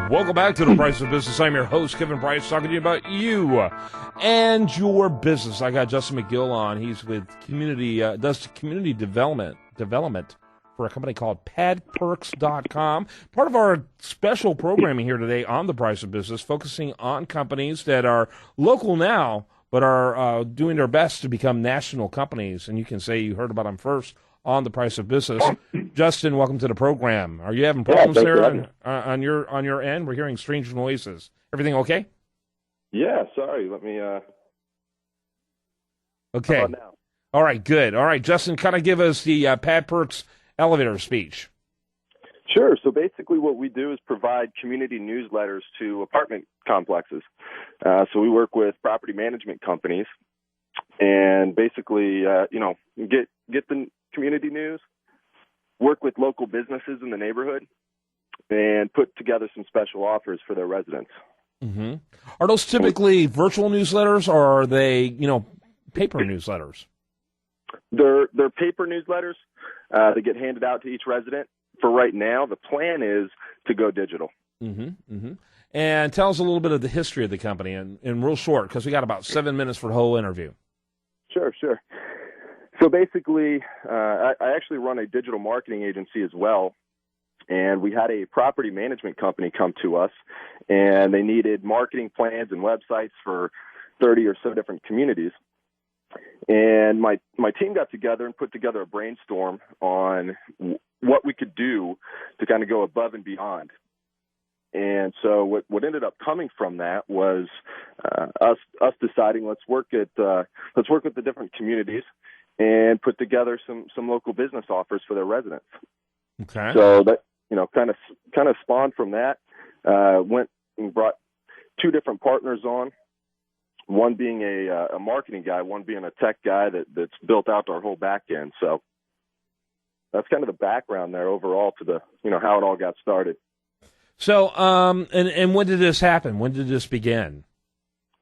Welcome back to The Price of Business. I'm your host, Kevin Price, talking to you about you and your business. I got Justin McGill on. He's with does community development for a company called padperks.com. Part of our special programming here today on The Price of Business, focusing on companies that are local now, but are doing their best to become national companies. And you can say you heard about them first on The Price of Business. Justin, welcome to the program. Are you having problems there on your end? We're hearing strange noises. Everything okay? Yeah, sorry. Let me Okay. How about now? All right, good. All right, Justin, kind of give us the Pad Perks elevator speech. Sure. So basically what we do is provide community newsletters to apartment complexes. So we work with property management companies and basically, get the community news, work with local businesses in the neighborhood, and put together some special offers for their residents. Mm-hmm. Are those typically virtual newsletters, or are they, paper newsletters? They're paper newsletters. They get handed out to each resident. For right now, the plan is to go digital. Mm-hmm. Mm-hmm. And tell us a little bit of the history of the company, in real short, because we got about 7 minutes for the whole interview. Sure. So basically, I actually run a digital marketing agency as well, and we had a property management company come to us, and they needed marketing plans and websites for 30 or so different communities. And my team got together and put together a brainstorm on what we could do to kind of go above and beyond. And so what ended up coming from that was us deciding let's work with the different communities and put together some local business offers for their residents. Okay. So that kind of spawned from that. Went and brought two different partners on. One being a marketing guy, one being a tech guy that's built out our whole back end. So that's kind of the background there overall to the how it all got started. So, and when did this happen? When did this begin?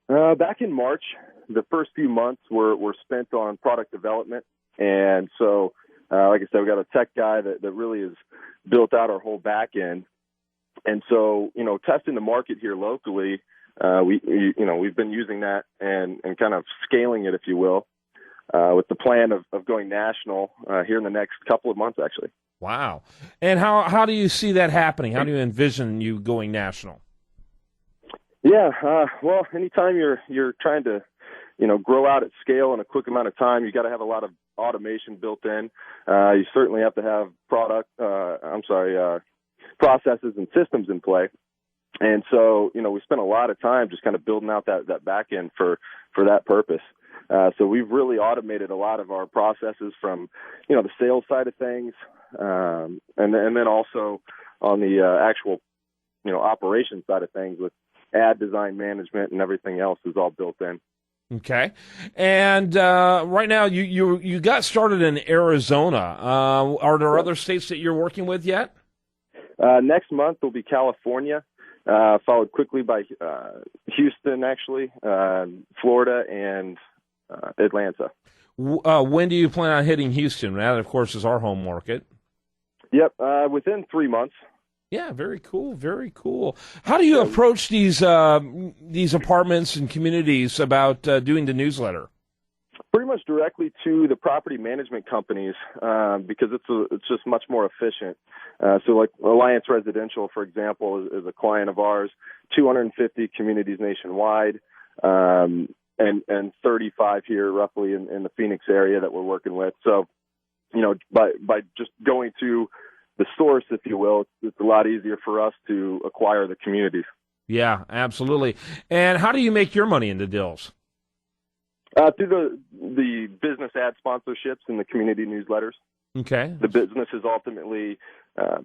Back in March. The first few months were spent on product development. And so, like I said, we got a tech guy that really has built out our whole back end. And so, testing the market here locally, we've been using that and kind of scaling it, if you will, with the plan of going national here in the next couple of months, actually. Wow. And how do you see that happening? How do you envision you going national? Yeah, well, anytime you're trying to, grow out at scale in a quick amount of time, you got to have a lot of automation built in. You certainly have to have processes and systems in play. And so, we spent a lot of time just kind of building out that back end for that purpose. So we've really automated a lot of our processes from, the sales side of things, and then also on the actual, operations side of things with ad design management and everything else is all built in. Okay. And right now you got started in Arizona. Are there other states that you're working with yet? Next month will be California, followed quickly by Houston, actually, Florida, and Atlanta. When do you plan on hitting Houston? That, of course, is our home market. Yep, within 3 months. Yeah, very cool, very cool. How do you approach these apartments and communities about doing the newsletter? Pretty much directly to the property management companies because it's just much more efficient. So like Alliance Residential, for example, is a client of ours, 250 communities nationwide, and 35 here roughly in the Phoenix area that we're working with. So, by just going to the source, if you will, it's a lot easier for us to acquire the communities. Yeah, absolutely. And how do you make your money in the deals? Through the business ad sponsorships and the community newsletters. Okay. The businesses ultimately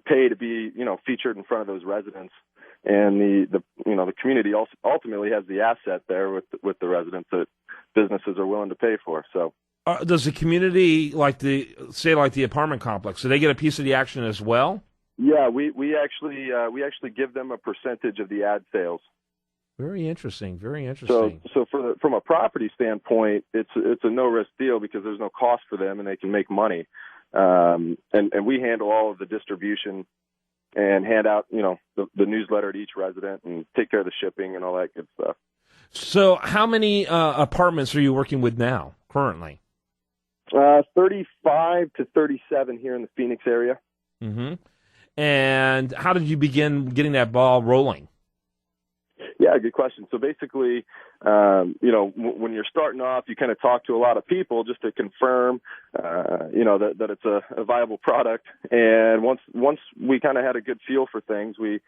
pay to be, featured in front of those residents, and the community also ultimately has the asset there with the residents that businesses are willing to pay for. So. Does the community, like the apartment complex, do they get a piece of the action as well? Yeah, we actually give them a percentage of the ad sales. Very interesting. Very interesting. So from a property standpoint, it's a no risk deal because there's no cost for them and they can make money. And we handle all of the distribution and hand out, the newsletter to each resident and take care of the shipping and all that good stuff. So how many apartments are you working with now, currently? 35 to 37 here in the Phoenix area. Mm-hmm. And how did you begin getting that ball rolling? Yeah, good question. So basically, when you're starting off, you kind of talk to a lot of people just to confirm, that it's a viable product. And once we kind of had a good feel for things, we,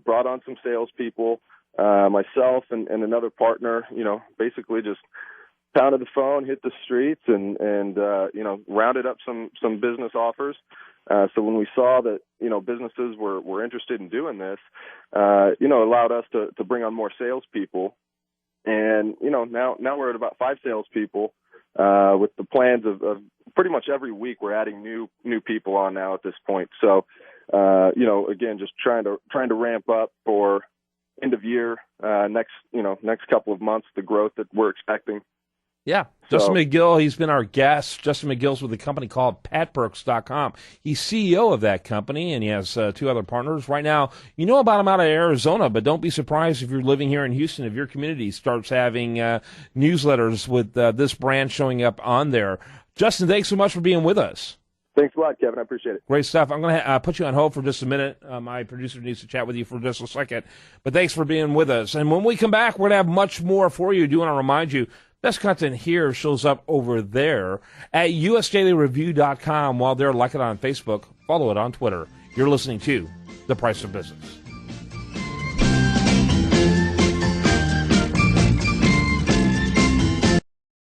brought on some salespeople, myself and another partner, basically just pounded the phone, hit the streets, and rounded up some business offers. So when we saw that, businesses were interested in doing this, allowed us to bring on more salespeople. And, now we're at about 5 salespeople, with the plans of pretty much every week we're adding new people on now at this point. So, again, just trying to ramp up for end of year, next couple of months, the growth that we're expecting. Yeah. Justin McGill, he's been our guest. Justin McGill's with a company called patperks.com. He's CEO of that company, and he has 2 other partners. Right now, you know about him out of Arizona, but don't be surprised if you're living here in Houston, if your community starts having newsletters with this brand showing up on there. Justin, thanks so much for being with us. Thanks a lot, Kevin. I appreciate it. Great stuff. I'm going to put you on hold for just a minute. My producer needs to chat with you for just a second. But thanks for being with us. And when we come back, we're going to have much more for you. I do want to remind you, best content here shows up over there at usdailyreview.com. While there, like it on Facebook, follow it on Twitter. You're listening to The Price of Business.